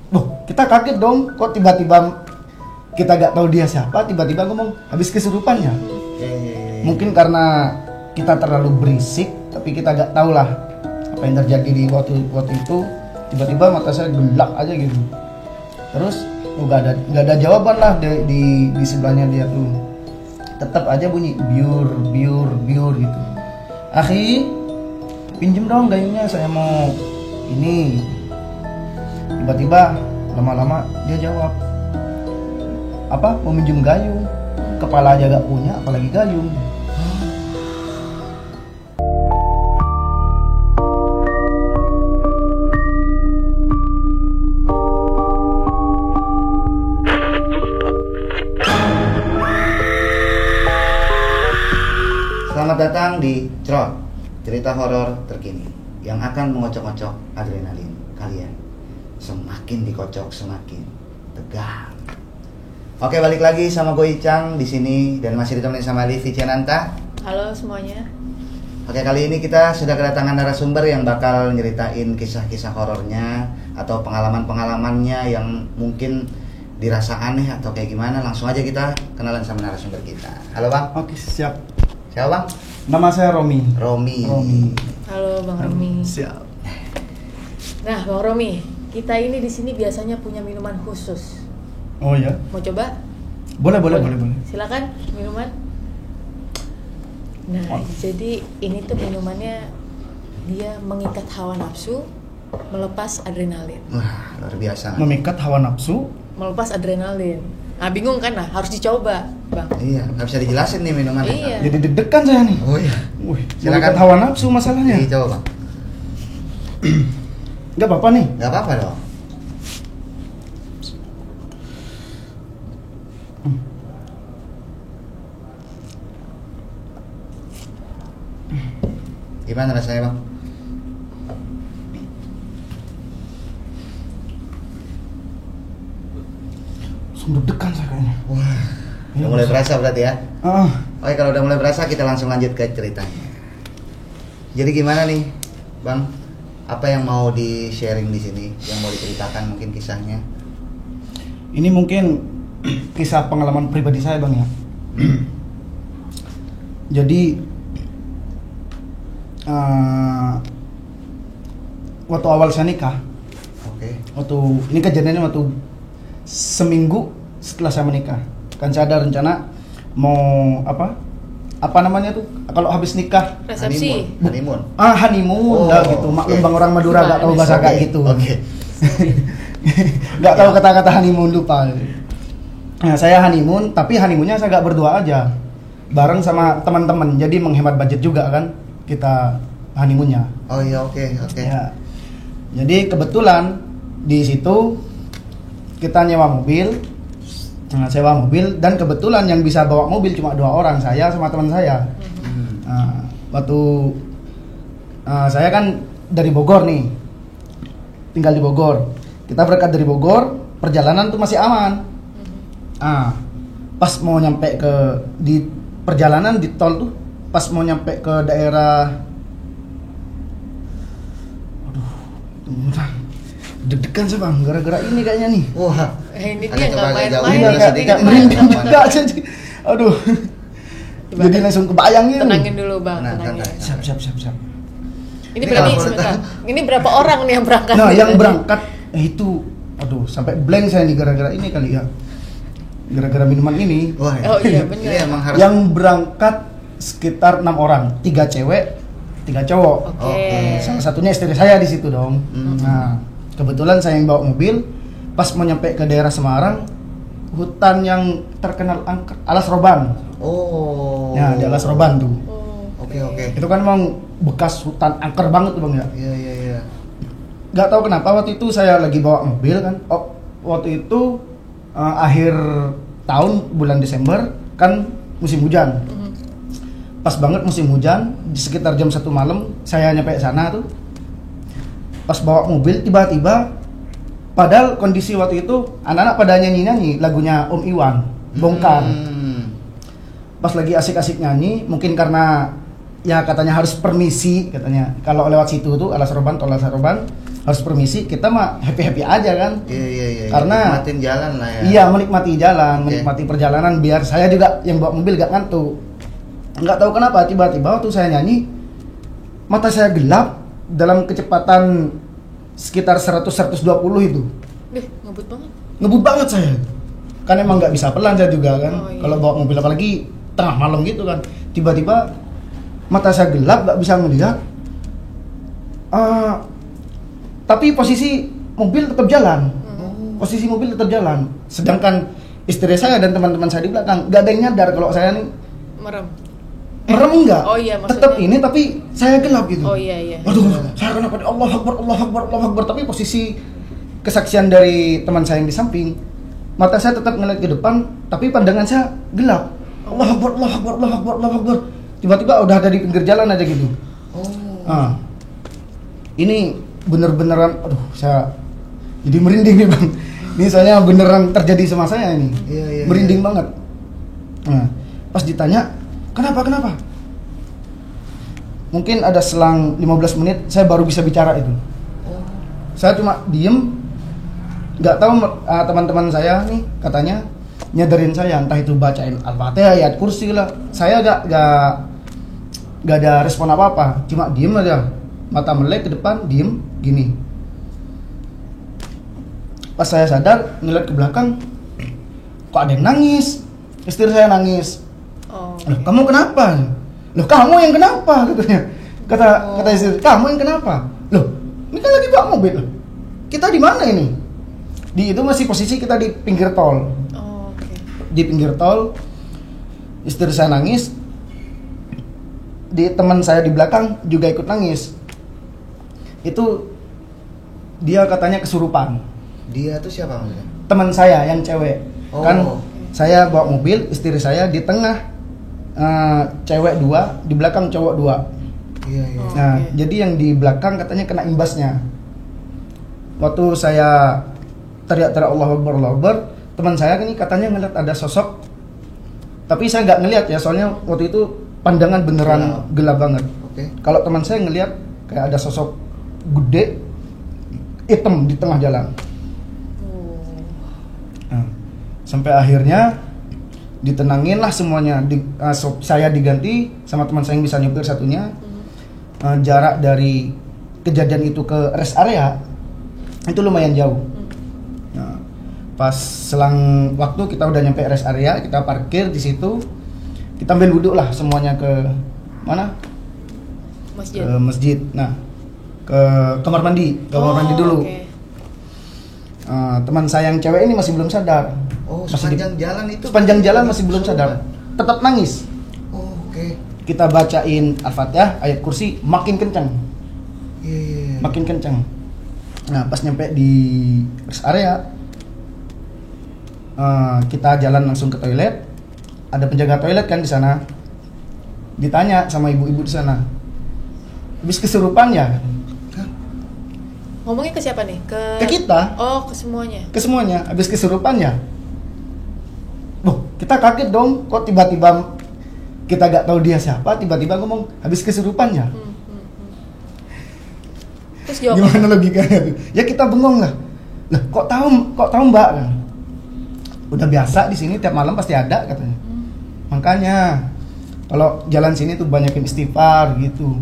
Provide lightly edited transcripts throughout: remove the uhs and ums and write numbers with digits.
Kita kaget dong, kok tiba-tiba kita gak tahu dia siapa, tiba-tiba ngomong habis kesurupannya. Mungkin karena kita terlalu berisik, tapi kita gak tahu lah apa yang terjadi di waktu itu. Tiba-tiba mata saya gelap aja gitu. Terus gak ada jawaban lah di sebelahnya dia tuh. Tetap aja bunyi biur gitu. Akhi, pinjem dong gayungnya, saya mau ini. Tiba-tiba lama-lama dia jawab, apa, mau minjem gayung, kepala aja gak punya apalagi gayung. Selamat datang di Crot, cerita horor terkini yang akan mengocok-ngocok adrenalin kalian. Semakin dikocok semakin tegang. Oke, balik lagi sama gue Icang di sini dan masih ditemenin sama Livi Ciananta. Halo semuanya. Oke, kali ini kita sudah kedatangan narasumber yang bakal nyeritain kisah-kisah horornya atau pengalaman-pengalamannya yang mungkin dirasa aneh atau kayak gimana. Langsung aja kita kenalan sama narasumber kita. Halo Bang. Oke, siap. Siapa Bang? Nama saya Romi. Romi. Halo Bang Romi. Siap. Nah, Bang Romi, kita ini di sini biasanya punya minuman khusus. Oh ya? Mau coba? Boleh. Silakan minuman. Nah, jadi ini tuh minumannya dia mengikat hawa nafsu, melepas adrenalin. Wah, luar biasa. Memikat hawa nafsu, Melepas adrenalin. Nah, bingung kan? Nah, harus dicoba, Bang. Iya, nggak bisa dijelasin nih minumannya. Iya. jadi deg-degan saya nih. Oh iya. Wih, Silakan. memikat hawa nafsu masalahnya. Jadi coba Bang. Enggak apa-apa nih. Nggak apa-apa dong. Gimana rasanya Bang? Langsung deg-degan saya kayaknya. Wah, Iya, udah mulai Mas. berasa berarti ya? Ah, Oke, kalau udah mulai berasa kita langsung lanjut ke ceritanya. Jadi gimana nih Bang? Apa yang mau di-sharing di sini? Yang mau diceritakan mungkin kisahnya? ini mungkin kisah pengalaman pribadi saya Bang ya. Jadi waktu awal saya nikah, Oke. ini kejadiannya waktu seminggu setelah saya menikah. Kan saya ada rencana mau apa namanya tuh kalau habis nikah, Resepsi. Honeymoon. honeymoon Oh, dah gitu. Maklum oke. Bang, orang Madura gak tahu bahasa Oke, kayak gitu. Oke. Gak tahu kata-kata honeymoon, lupa. Nah, saya honeymoon, tapi honeymoonnya saya gak berdua aja, bareng sama teman-teman. Jadi menghemat budget juga kan kita honeymoonnya. Oh iya, oke. Ya. Jadi kebetulan di situ kita nyewa mobil. Sewa mobil dan kebetulan yang bisa bawa mobil cuma 2 orang, saya sama teman saya. Waktu saya kan dari Bogor nih, tinggal di Bogor. Kita berangkat dari Bogor, perjalanan tuh masih aman. Pas mau nyampe di perjalanan di tol tuh, pas mau nyampe ke daerah, deg-degan sih Bang, gara-gara ini kayaknya nih. Wah. Ini Agak dia coba nggak agak main-main. jauhin Iya, dulu kayak sedikit, merinding Bang. juga jadi. Aduh. Jadi langsung kebayang gitu. Tenangin dulu Bang, Tenang, tenangin. tenang. Siap. Ini Ini berarti kalau sebentar. Ini berapa orang nih yang berangkat? Nah, yang berangkat itu, aduh, sampai blank saya nih gara-gara ini kali ya. Gara-gara minuman ini. Wah. Oh iya, Ini benar. emang harus. Yang berangkat sekitar 6 orang, 3 cewek, 3 cowok. Oke. Salah satunya istri saya di situ dong. Nah, kebetulan saya yang bawa mobil. Pas mau nyampe ke daerah Semarang, hutan yang terkenal angker, Alas Roban. Oh. Ya, di Alas Roban tuh. Oke. Itu kan emang bekas hutan angker banget tuh Bang ya. Iya. Gak tahu kenapa waktu itu saya lagi bawa mobil kan. Waktu itu akhir tahun bulan Desember kan musim hujan. Pas banget musim hujan, di sekitar jam 1 malam saya nyampe sana tuh. Pas bawa mobil tiba-tiba, padahal kondisi waktu itu anak-anak pada nyanyi-nyanyi lagunya Om Iwan, Bongkar. Pas lagi asik-asik nyanyi, mungkin karena ya katanya harus permisi katanya. Kalau lewat situ tuh Alas Roban, tol Alas Roban harus permisi, kita mah happy aja kan. Iya. Karena Nikmatin jalan lah ya. Iya, menikmati jalan, Oke. menikmati perjalanan biar saya juga yang bawa mobil gak ngantuk. Nggak tahu kenapa tiba-tiba waktu saya nyanyi mata saya gelap dalam kecepatan sekitar 100-120 itu. Ngebut banget. Ngebut banget saya. Kan emang nggak bisa pelan saya juga kan. Oh, iya. Kalau bawa mobil apalagi tengah malam gitu kan. Tiba-tiba mata saya gelap, nggak bisa melihat. Tapi posisi mobil tetap jalan. Posisi mobil tetap jalan. Sedangkan istri saya dan teman-teman saya di belakang nggak ada yang nyadar kalau saya nih Merem. merem enggak. Oh iya, maksudnya. Tetap ini tapi saya gelap gitu. Oh iya. Waduh, saya kenapa? Allah Akbar. Tapi posisi kesaksian dari teman saya yang di samping, mata saya tetap ngeliat ke depan, tapi pandangan saya gelap. Allah Akbar. Tiba-tiba udah ada di pinggir jalan aja gitu. Ini bener-beneran, aduh, saya jadi merinding nih bang. Ini soalnya beneran terjadi sama saya ini. Iya. Merinding banget. Nah, pas ditanya, kenapa? Mungkin ada selang 15 menit saya baru bisa bicara itu. Saya cuma diem, nggak tahu teman-teman saya nih katanya nyadarin saya, entah itu bacain Al-Fatihah, ayat kursi lah. Saya nggak ada respon apa-apa, cuma diem aja, mata melek ke depan, diem gini. Pas saya sadar ngeliat ke belakang, kok ada yang nangis. Istri saya nangis. Loh, kamu kenapa? Loh, kamu yang kenapa? Katanya. Kata istri, kamu yang kenapa? Loh, ini kan lagi bawa mobil. Loh, kita di mana ini? Di itu masih posisi kita di pinggir tol. Di pinggir tol, istri saya nangis. Di teman saya di belakang juga ikut nangis. Itu dia katanya kesurupan. Dia tuh siapa maksudnya? Teman saya yang cewek. Oh. Kan saya bawa mobil, istri saya di tengah, cewek 2, di belakang cowok 2. Iya. Nah, jadi yang di belakang katanya kena imbasnya. Waktu saya teriak-teriak Allah Akbar, teman saya ini katanya ngeliat ada sosok. Tapi saya nggak ngeliat ya, soalnya waktu itu pandangan beneran gelap banget. Oke. Kalau teman saya ngeliat kayak ada sosok gede, hitam di tengah jalan. Nah, sampai akhirnya ditenangin lah semuanya. Saya diganti sama teman saya yang bisa nyupir satunya. Jarak dari kejadian itu ke rest area itu lumayan jauh. Nah, pas selang waktu kita udah nyampe rest area, kita parkir di situ, kita ambil wudhu lah semuanya ke mana? Masjid. Ke masjid. Nah, ke kamar mandi dulu. Okay. Teman saya yang cewek ini masih belum sadar. Sepanjang jalan itu? Sepanjang jalan masih belum sadar. Tetap nangis. Oke. Kita bacain Al-Fatihah, ayat kursi makin kencang. Iya. Makin kencang. Nah, pas nyampe di rest area, kita jalan langsung ke toilet. Ada penjaga toilet kan di sana. Ditanya sama ibu-ibu di sana, habis kesurupan ya? Ngomongnya ke siapa nih? Ke kita. Oh, ke semuanya. Ke semuanya, habis kesurupan ya? Kita kaget dong, kok tiba-tiba kita gak tahu dia siapa, tiba-tiba ngomong habis kesurupan ya? Terus jawab Gimana logikanya tuh? Ya kita bengong lah. Lah kok tahu Mbak kan? Udah biasa di sini tiap malam pasti ada katanya. Makanya kalau jalan sini tuh banyakin istighfar gitu.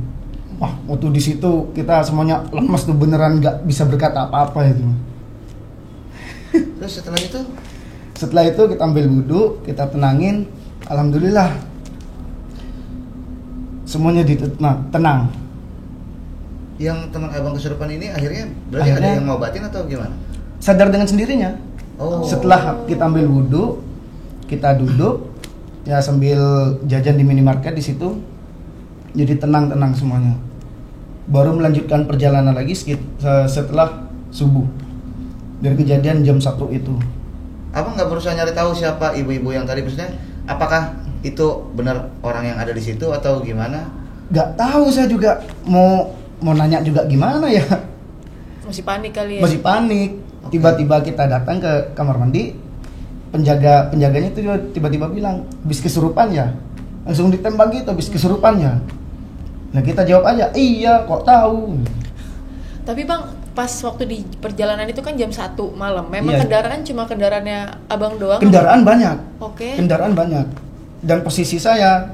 Wah, waktu di situ kita semuanya lemas tuh, beneran nggak bisa berkata apa-apa itu. Terus setelah itu? Setelah itu kita ambil wudhu, kita tenangin. Alhamdulillah semuanya tenang. Yang teman abang kesurupan ini akhirnya berarti ada yang ngobatin atau gimana? Sadar dengan sendirinya. Setelah kita ambil wudhu, kita duduk ya sambil jajan di minimarket di situ, jadi tenang semuanya. Baru melanjutkan perjalanan lagi setelah subuh dari kejadian jam 1 itu. Abang nggak berusaha nyari tahu siapa ibu-ibu yang tadi, maksudnya apakah itu benar orang yang ada di situ atau gimana? Gak tahu, saya juga mau nanya juga gimana ya. Masih panik kali ya? Masih panik. Tiba-tiba kita datang ke kamar mandi, penjaganya itu tiba-tiba bilang habis kesurupan ya, langsung ditembak gitu, habis kesurupan ya. Nah kita jawab aja, iya kok tahu. Tapi bang, pas waktu di perjalanan itu kan jam 1 malam. Memang Iya. kendaraan cuma kendaraannya abang doang? Kendaraan banyak. Oke. Kendaraan banyak. Dan posisi saya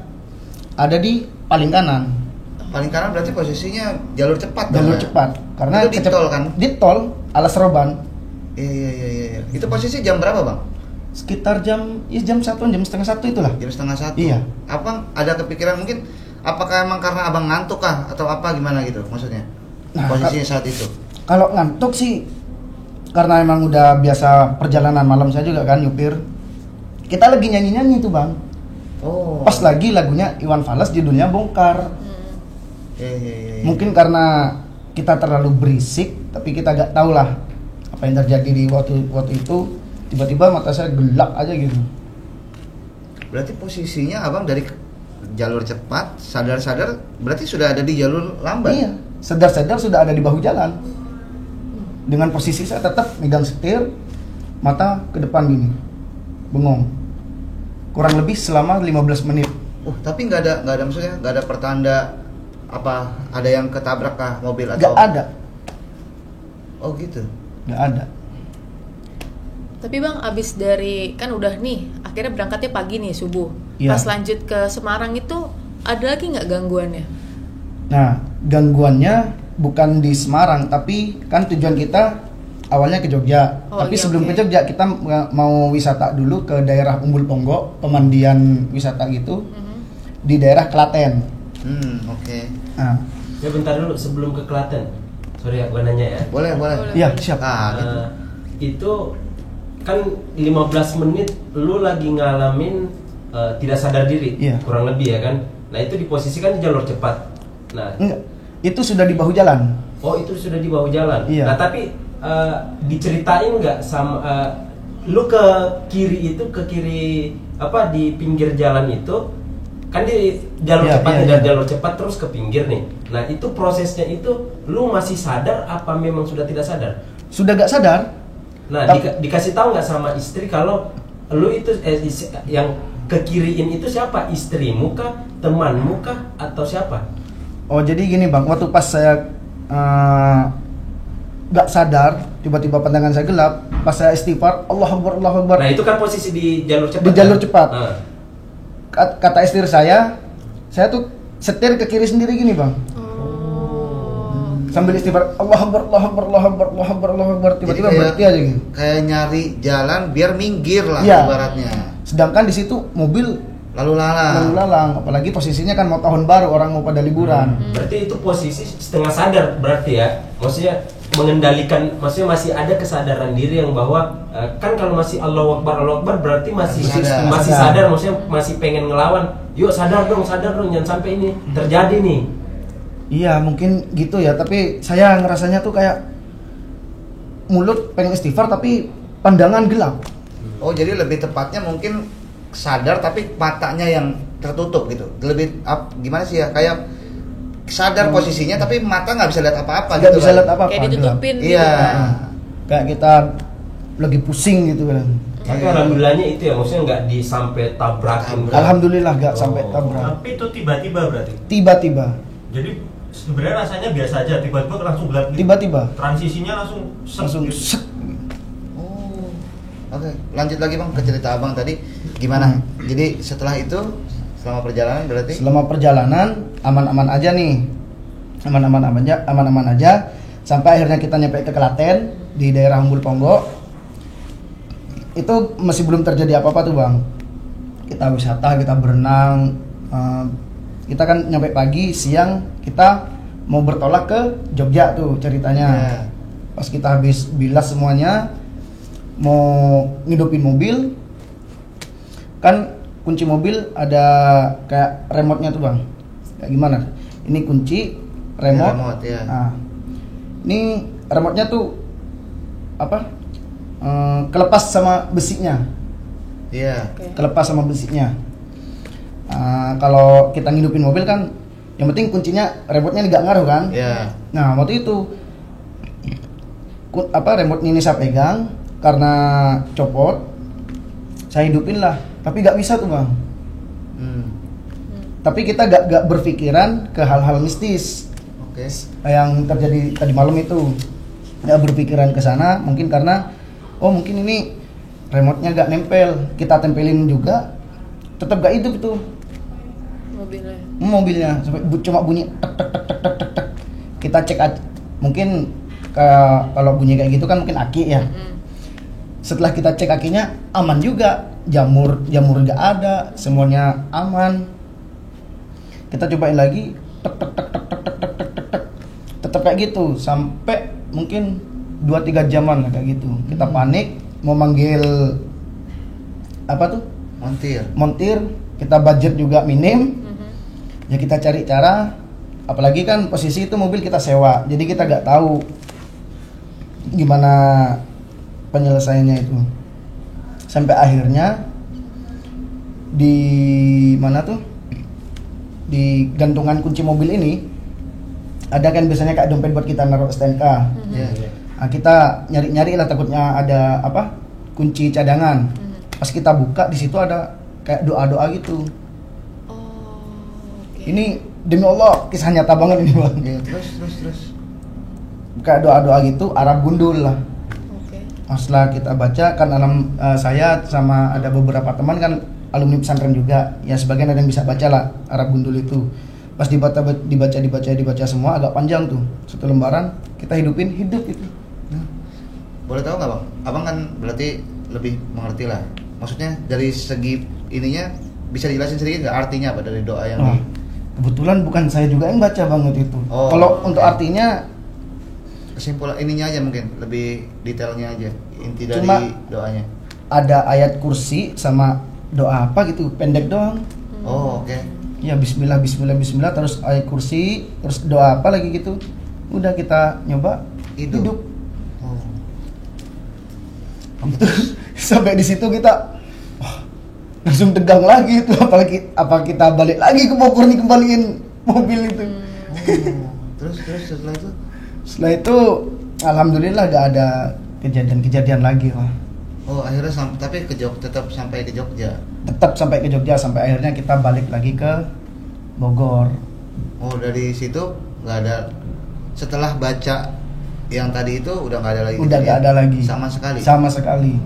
ada di paling kanan. Paling kanan berarti posisinya jalur cepat dong, Jalur ya? cepat. Karena Itu di tol kan? Di tol Alas Roban. Iya. Itu posisi jam berapa bang? Sekitar jam 1, jam setengah 1 itulah. Jam setengah 1. Iya. Abang ada kepikiran mungkin apakah emang karena abang ngantuk kah atau apa gimana gitu maksudnya? Nah, Posisinya saat itu. Kalau ngantuk sih karena emang udah biasa perjalanan malam saya juga kan nyupir. Kita lagi nyanyi-nyanyi tuh bang. Oh. Pas lagi lagunya Iwan Fals judulnya Bongkar. Iya. Mungkin karena kita terlalu berisik, tapi kita gak tahu lah apa yang terjadi di waktu itu. Tiba-tiba mata saya gelap aja gitu. Berarti posisinya abang dari jalur cepat sadar-sadar berarti sudah ada di jalur lambat. Iya, sadar-sadar sudah ada di bahu jalan. Dengan posisi saya tetap megang setir, mata ke depan gini, bengong. Kurang lebih selama 15 menit. Tapi nggak ada maksudnya nggak ada pertanda apa ada yang ketabrak kah mobil atau? Gak ada, Oh gitu. gak ada. Tapi bang, abis dari kan udah nih, akhirnya berangkatnya pagi nih subuh. Iya. Pas lanjut ke Semarang itu ada lagi nggak gangguannya? Nah, gangguannya bukan di Semarang, tapi kan tujuan kita awalnya ke Jogja. Oh, Tapi iya, sebelum oke. ke Jogja kita mau wisata dulu ke daerah Umbul Ponggo, pemandian wisata gitu di daerah Klaten. Oke. Nah, Ya bentar dulu sebelum ke Klaten. Sorry ya, gua nanya ya. Boleh. iya siap. Gitu. Itu kan 15 menit lu lagi ngalamin tidak sadar diri, Iya. kurang lebih ya kan. Nah itu diposisikan di jalur cepat. Nah, Enggak, itu sudah di bahu jalan. oh itu sudah di bawah jalan. Iya. Nah tapi diceritain nggak sama lu ke kiri apa di pinggir jalan itu kan di jalur Iya, cepat iya, dari iya. jalur cepat terus ke pinggir nih. Nah itu prosesnya itu lu masih sadar apa memang sudah tidak sadar? Sudah gak sadar. Nah, Tapi- dikasih tahu nggak sama istri kalau lu itu yang ke kiriin itu siapa? Istrimu kah? Temanmu kah? Atau siapa? Oh jadi gini bang, waktu pas saya gak sadar, tiba-tiba pandangan saya gelap, pas saya istighfar, Allahu Akbar, Allahu Akbar. Nah itu kan posisi di jalur cepat. Di jalur kan? cepat. Nah. Kata istri saya tuh setir ke kiri sendiri gini bang. Sambil istighfar, Allahu Akbar, Allahu Akbar, Allahu Akbar, Allahu Akbar, Allahu Akbar, tiba-tiba Jadi berhenti aja gitu. Kayak nyari jalan biar minggir lah Iya. ibaratnya. Sedangkan di situ mobil Lalu lalu lalang, apalagi posisinya kan mau tahun baru, orang mau pada liburan. Berarti itu posisi setengah sadar berarti ya. Maksudnya mengendalikan, maksudnya masih ada kesadaran diri yang bahwa kan kalau masih Allahu Akbar berarti masih Masih sadar. sadar, maksudnya masih pengen ngelawan. Yuk sadar dong, jangan sampai ini terjadi nih. Iya mungkin gitu ya, tapi saya ngerasanya tuh kayak mulut pengen istighfar tapi pandangan gelap. Oh jadi lebih tepatnya mungkin sadar tapi matanya yang tertutup gitu. Lebih gimana sih ya? Kayak sadar posisinya tapi mata nggak bisa lihat apa-apa Nggak gitu. bisa kan? lihat apa-apa. Kayak gelap. ditutupin gitu Iya. kan? Kayak kita lagi pusing gitu kan. Tapi alhamdulillahnya itu ya, maksudnya nggak sampai tabrakin. Alhamdulillah gak sampai Oh. tabrak. Tapi itu tiba-tiba berarti. Tiba-tiba, Jadi sebenarnya rasanya biasa aja, tiba-tiba langsung gelap gitu. tiba-tiba Transisinya langsung langsung gitu. sek. Oh. Oke, lanjut lagi Bang ke cerita Abang tadi gimana? Jadi setelah itu selama perjalanan berarti Selama perjalanan aman-aman aja nih, aman-aman aja sampai akhirnya kita nyampe ke Klaten di daerah Umbul Ponggo. Itu masih belum terjadi apa-apa tuh bang. Kita wisata, kita berenang, kita kan nyampe pagi, siang kita mau bertolak ke Jogja tuh ceritanya. Iya. Pas kita habis bilas semuanya, mau ngidupin mobil, kan kunci mobil ada kayak remote-nya tuh bang. Kayak gimana? Ini kunci, remote. Remote, ya. Nah, ini remote-nya tuh apa? Kelepas sama besinya. Iya. Oke. Kelepas sama besinya. Kalau kita ngidupin mobil kan, yang penting kuncinya, remote-nya nggak ngaruh kan? Iya. Nah waktu itu remote ini saya pegang karena copot, saya hidupin lah, tapi nggak bisa tuh bang. Tapi kita gak berpikiran ke hal-hal mistis Oke. yang terjadi tadi malam itu. nggak berpikiran ke sana, mungkin karena oh mungkin ini remote-nya gak nempel, kita tempelin juga tetap gak hidup itu mobilnya sampai cuma bunyi tek tek tek tek tek tek, tek. Kita cek mungkin kalau bunyi kayak gitu kan mungkin aki ya. Setelah kita cek akinya aman juga, jamur nggak ada, semuanya aman. Kita cobain lagi tek tek tek tek tek tek tek tek tek, tek. Tetap kayak gitu sampai mungkin 2-3 jaman kayak gitu. Kita panik mau manggil apa tuh montir, kita budget juga minim. Ya kita cari cara, apalagi kan posisi itu mobil kita sewa, jadi kita nggak tahu gimana penyelesaiannya itu. Sampai akhirnya di mana tuh, di gantungan kunci mobil ini ada kan biasanya kayak dompet buat kita naruh STNK. Nah, kita nyari-nyari lah, takutnya ada apa kunci cadangan. Pas kita buka di situ ada kayak doa-doa gitu. Ini demi Allah kisah nyata banget ini bang. Ya, terus. Kayak doa-doa gitu, Arab gundul lah. Setelah kita baca kan saya sama ada beberapa teman kan alumni pesantren juga. Ya sebagian ada yang bisa baca lah Arab gundul itu. Pas dibaca semua agak panjang tuh. 1 lembaran kita hidup itu. Boleh tahu nggak bang? Abang kan berarti lebih mengerti lah. Maksudnya dari segi ininya bisa dijelasin sedikit nggak artinya apa dari doa yang kebetulan bukan saya juga yang baca banget itu. Kalau untuk artinya kesimpulan ininya aja mungkin lebih detailnya aja inti dari doanya. Ada ayat kursi sama doa apa gitu pendek doang. Oke. Ya Bismillah terus ayat kursi terus doa apa lagi gitu. Udah kita nyoba hidup. Sampai di situ kita langsung tegang lagi itu, apalagi apa kita balik lagi ke Bogor nih kembaliin mobil itu. Terus setelah itu alhamdulillah gak ada kejadian lagi lah. Akhirnya tetap sampai ke Jogja. Sampai akhirnya kita balik lagi ke Bogor. Dari situ nggak ada, setelah baca yang tadi itu udah nggak ada lagi. Udah nggak ada lagi. Sama sekali.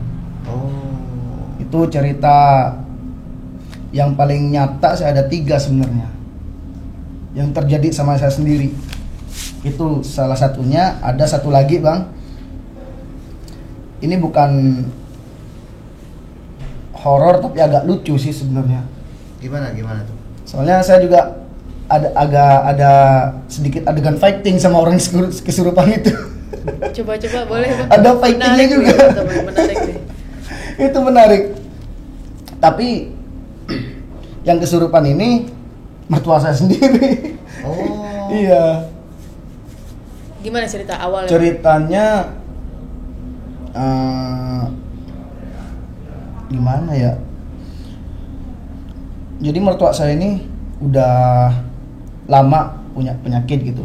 Itu cerita yang paling nyata. Saya ada 3 sebenarnya yang terjadi sama saya sendiri. Itu salah satunya. Ada satu lagi bang, ini bukan horor tapi agak lucu sih sebenarnya. Gimana tuh? Soalnya saya juga ada sedikit adegan fighting sama orang kesurupan itu. Coba boleh bang. Ada fightingnya juga. Menarik nih. Itu menarik. Tapi yang kesurupan ini mertua saya sendiri. Iya. Gimana cerita awalnya? Ceritanya gimana ya? Jadi mertua saya ini udah lama punya penyakit gitu.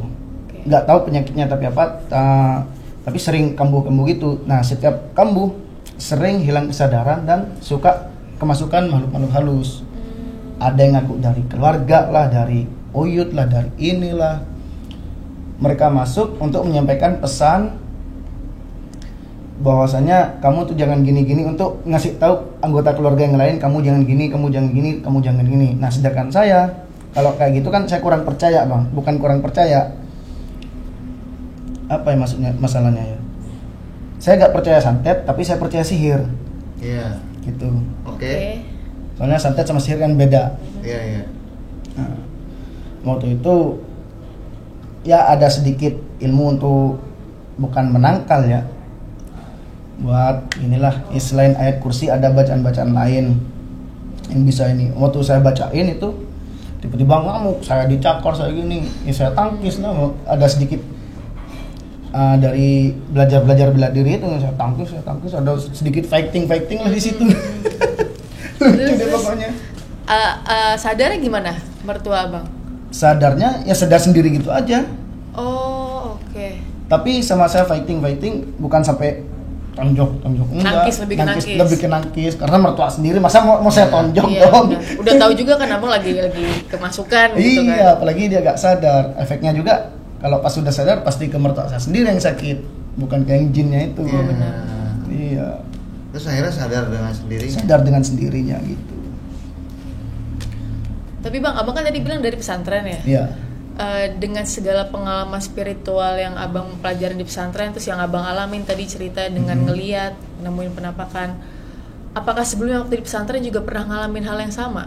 Nggak tahu penyakitnya tapi apa, tapi sering kambuh-kambuh gitu. Nah setiap kambuh sering hilang kesadaran dan suka kemasukan makhluk-makhluk halus. Ada yang ngaku dari keluarga lah, dari oyut lah, dari inilah. Mereka masuk untuk menyampaikan pesan bahwasanya kamu tuh jangan gini-gini, untuk ngasih tahu anggota keluarga yang lain, kamu jangan gini, kamu jangan gini, kamu jangan gini. Nah sedangkan saya kalau kayak gitu kan saya kurang percaya bang, bukan kurang percaya. Apa ya masalahnya ya? Saya nggak percaya santet, tapi saya percaya sihir. Iya. Gitu. Oke. Soalnya santet sama sihir kan beda. Iya. Nah, waktu itu ya ada sedikit ilmu untuk bukan menangkal ya. Buat inilah, selain ayat kursi ada bacaan-bacaan lain yang bisa ini. Waktu saya bacain itu tiba-tiba ngamuk, saya dicakar, saya gini, ya saya tangkis lah. Ada sedikit dari belajar bela diri itu saya tangkis, ada sedikit fighting lah di situ. Lucu deh pokoknya. Sadarnya gimana mertua abang? Sadarnya ya sadar sendiri gitu aja. Oke. Tapi sama saya fighting bukan sampai tonjok enggak. Lebih ke nangkis karena mertua sendiri, masa mau saya tonjok dong. Udah tahu juga kan abang lagi kemasukan gitu kan. Iya, apalagi dia gak sadar. Efeknya juga kalau pas sudah sadar pasti ke mertua saya sendiri yang sakit. bukan ke yang jinnya itu. Iya. Iya. Terus akhirnya sadar dengan sendirinya. Sadar dengan sendirinya gitu. Tapi Bang, Abang kan tadi bilang dari pesantren ya? Iya. Dengan segala pengalaman spiritual yang Abang pelajarin di pesantren, terus yang Abang alamin tadi cerita dengan ngeliat, nemuin penampakan, apakah sebelumnya waktu di pesantren juga pernah ngalamin hal yang sama?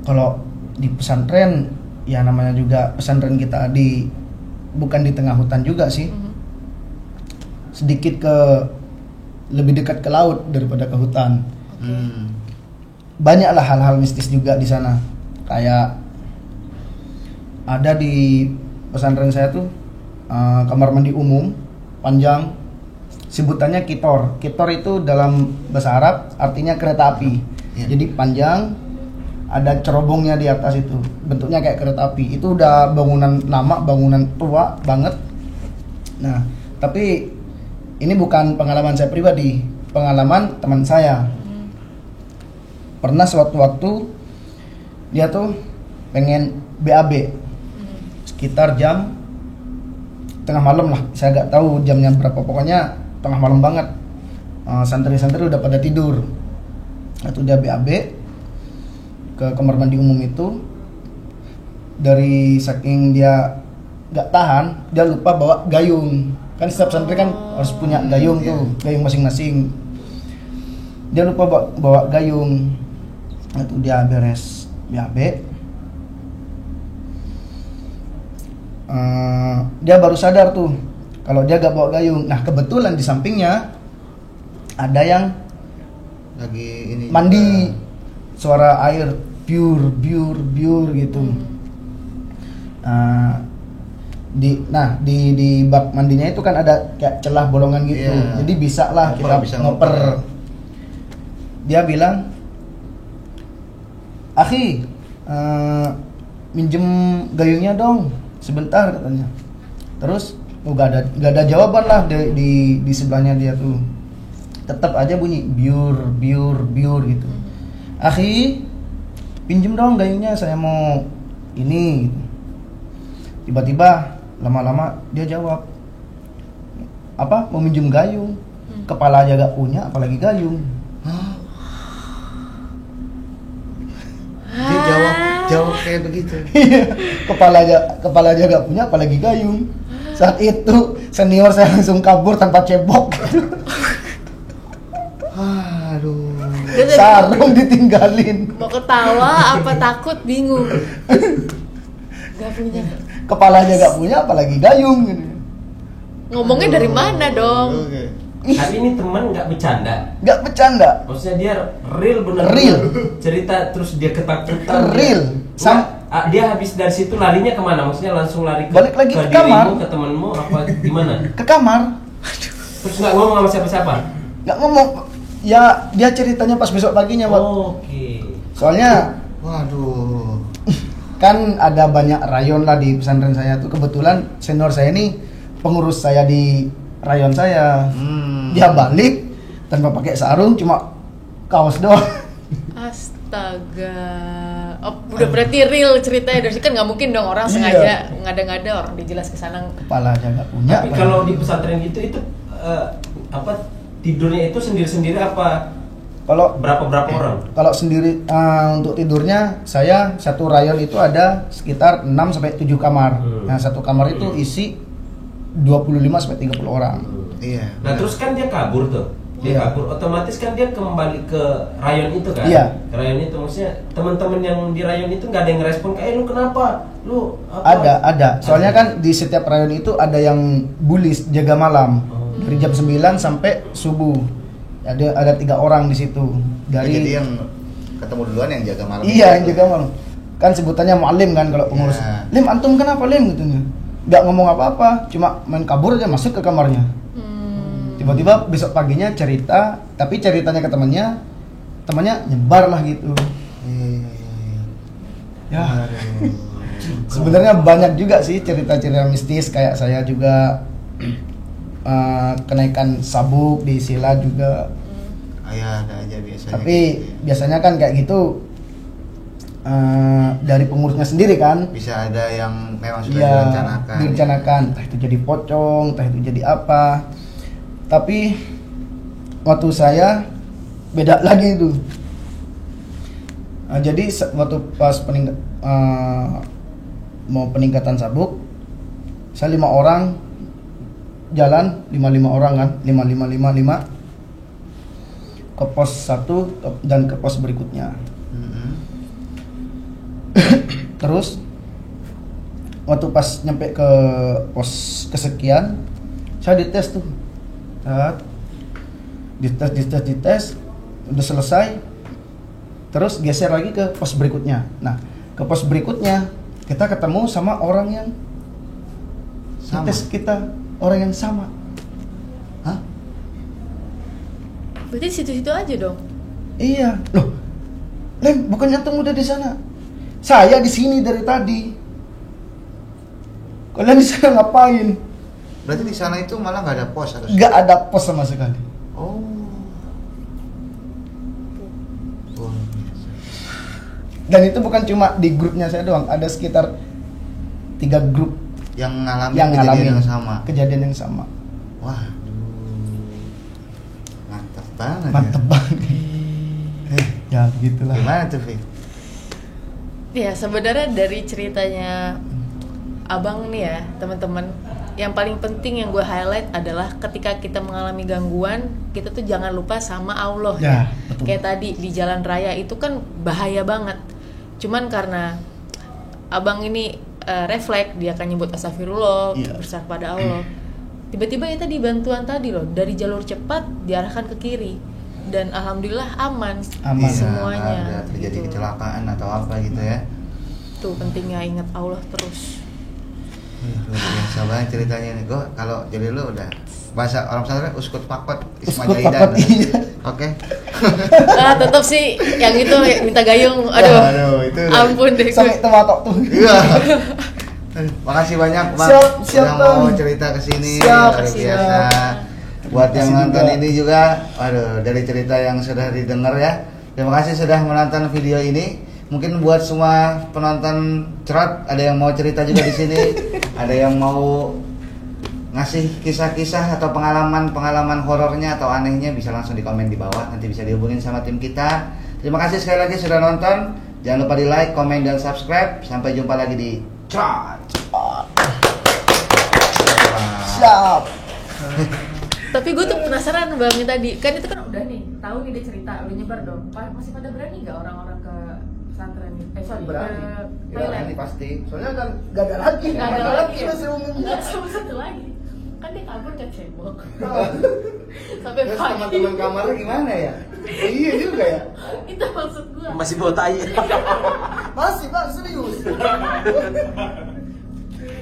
Kalau di pesantren, ya namanya juga pesantren kita bukan di tengah hutan juga sih. Sedikit lebih dekat ke laut daripada ke hutan. Banyaklah hal-hal mistis juga di sana. Kayak ada di pesantren saya tuh kamar mandi umum panjang, sebutannya kitor. Kitor itu dalam bahasa Arab artinya kereta api. Jadi panjang, ada cerobongnya di atas itu, bentuknya kayak kereta api. Itu udah bangunan lama, bangunan tua banget. Nah, tapi ini bukan pengalaman saya pribadi, pengalaman teman saya. Pernah suatu waktu dia tuh pengen BAB sekitar jam tengah malam lah, saya nggak tahu jamnya berapa, pokoknya tengah malam banget. Santri-santri udah pada tidur. Itu dia BAB ke kamar mandi umum itu. Dari saking dia nggak tahan, dia lupa bawa gayung. Kan setiap santri kan harus punya gayung tuh, gayung masing-masing. Dia lupa bawa gayung. Itu dia beres BAB. Dia baru sadar tuh kalau dia gak bawa gayung. Nah kebetulan di sampingnya ada yang Lagi ini mandi, suara air biur gitu. Di bak mandinya itu kan ada kayak celah bolongan gitu. Iya. Jadi bisa lah kita Bisa ngoper. ngoper. Dia bilang, "Akhi, minjem gayungnya dong sebentar," katanya. Terus gak ada jawaban lah di sebelahnya dia tuh. Tetap aja bunyi biur gitu. "Akhi, pinjem dong gayungnya, saya mau ini," gitu. Tiba-tiba lama-lama dia jawab, "Apa? Mau minjem gayung? Kepala aja gak punya, apalagi gayung." Dia jawab kayak begitu. kepala aja gak punya, apalagi gayung. Saat itu senior saya langsung kabur tanpa cebok. Aduh. Sarung ditinggalin. Mau ketawa apa takut, bingung. Gak punya. Kepala aja gak punya, apalagi gayung. Ngomongnya dari mana dong? Oke. Tapi ini teman nggak bercanda. Gak bercanda. Maksudnya dia real bener. Real. Cerita terus dia ketakutan. Real. Dia habis dari situ larinya kemana? Maksudnya langsung lari Balik lagi ke dirimu, kamar. ke temenmu apa gimana? Ke kamar. Terus nggak ngomong sama siapa-siapa? Gak ngomong. Ya dia ceritanya pas besok paginya, Pak. Oke. Soalnya Waduh. kan ada banyak rayon lah di pesantren saya tuh. Kebetulan senior saya ini pengurus saya di rayon saya. Dia balik tanpa pakai sarung, cuma kaos doang. Astaga. Oh, udah berarti real ceritanya dari sini, kan nggak mungkin dong orang sengaja ngada-ngada orang dijelas ke sana. Kepala aja nggak punya. Tapi kalau di pesantren gitu itu tidurnya itu sendiri-sendiri apa Kalau berapa orang? Kalau sendiri untuk tidurnya saya satu rayon itu ada sekitar 6 sampai 7 kamar. Nah, satu kamar itu isi 25 sampai 30 orang. Iya. Nah, terus kan dia kabur tuh. Dia Iya. kabur, otomatis kan dia kembali ke rayon itu kan? Iya. Ke rayon itu, maksudnya teman-teman yang di rayon itu nggak ada yang ngerespon kayak lu kenapa? Lu apa? Ada. Soalnya kan di setiap rayon itu ada yang bulis jaga malam. Dari jam 9 sampai subuh. Ada 3 orang di situ. Jadi yang ketemu duluan yang jaga malam. Iya, yang jaga malam. Kan sebutannya mu'alim kan kalau pengurus. Iya. "Lim, antum kenapa, Lim?" gitu. Nggak ngomong apa-apa, cuma main kabur aja masuk ke kamarnya. Tiba-tiba besok paginya cerita, tapi ceritanya ke temannya nyebar lah gitu. Ya, sebenarnya banyak juga sih cerita-cerita mistis. Kayak saya juga kenaikan sabuk di Sila juga. Ada aja biasanya. Tapi biasanya kan kayak gitu dari pengurusnya sendiri kan. Bisa ada yang memang sudah Iya, direncanakan. direncanakan, entah itu jadi pocong, entah itu jadi apa. Tapi waktu saya beda lagi itu. Jadi waktu pas mau peningkatan sabuk, saya 5 orang jalan, 5 orang kan, 5 ke pos 1 dan ke pos berikutnya. Mm-mm. Terus waktu pas nyampe ke pos kesekian, saya dites tuh. Dites, udah selesai. Terus geser lagi ke pos berikutnya. Nah, ke pos berikutnya kita ketemu sama orang yang Sama. tes kita, orang yang sama. Hah? Berarti situ-situ aja dong. Iya, loh. Lem, bukannya antum udah di sana? Saya di sini dari tadi. Kalian di sana ngapain? Berarti di sana itu malah nggak ada pos atau? Gak ada pos sama sekali. Oh. Luar biasa. Dan itu bukan cuma di grupnya saya doang, ada sekitar 3 grup Yang ngalamin yang kejadian ngalamin yang sama. kejadian yang sama. Wah. Mantap banget. Mantep banget. Ya begitulah. Gimana tuh, Vi? Ya sebenarnya dari ceritanya abang nih ya teman-teman, yang paling penting yang gue highlight adalah ketika kita mengalami gangguan, kita tuh jangan lupa sama Allah Ya, betul. Kayak tadi di jalan raya itu kan bahaya banget. Cuman karena abang ini refleks, dia akan nyebut astagfirullah, Iya. berserah pada Allah. Tiba-tiba ya tadi bantuan tadi loh, dari jalur cepat diarahkan ke kiri. Dan alhamdulillah aman, Aman. Iya, semuanya. nggak ada terjadi gitu. kecelakaan atau apa gitu ya. Tuh pentingnya ingat Allah terus. Luar biasa banget ceritanya nih. Gue kalau jadi lu udah bahasa orang pesantren uskut pakot Uskut Ismajaidan. pakot, iya. Oke. Tetap sih yang itu minta gayung. Aduh, itu udah. ampun deh. Sampai tematok tuh. Iya. Makasih banyak Bang Siap, yang mau Bang. cerita ke sini. Siap, Luar siap. biasa. Buat yang Makasih nonton juga. ini juga, waduh, dari cerita yang sudah didengar ya. Terima kasih sudah menonton video ini. Mungkin buat semua penonton cerot, ada yang mau cerita juga di sini, ada yang mau ngasih kisah-kisah atau pengalaman horornya atau anehnya, bisa langsung di komen di bawah, nanti bisa dihubungin sama tim kita. Terima kasih sekali lagi sudah nonton. Jangan lupa di like, komen, dan subscribe. Sampai jumpa lagi di Cerot. Siap. Tapi gue tuh penasaran bang yang tadi, kan itu kan udah nih, tahu nih dia cerita, udah nyebar dong. Masih pada berani nggak orang-orang ke pesantren nih? Sorry, Berani. ke Ya, toilet. ini pasti. Soalnya kan gak ada lagi. Nggak ada Gak lagi. masih umum. Nggak, sama satu lagi. Kan dia kabur ke cebok. Sampai Terus pagi. teman-teman kamarnya gimana ya? Iya juga ya. Itu maksud gue. Masih bawa tai. Masih Bang, serius.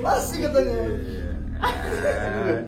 Masih katanya.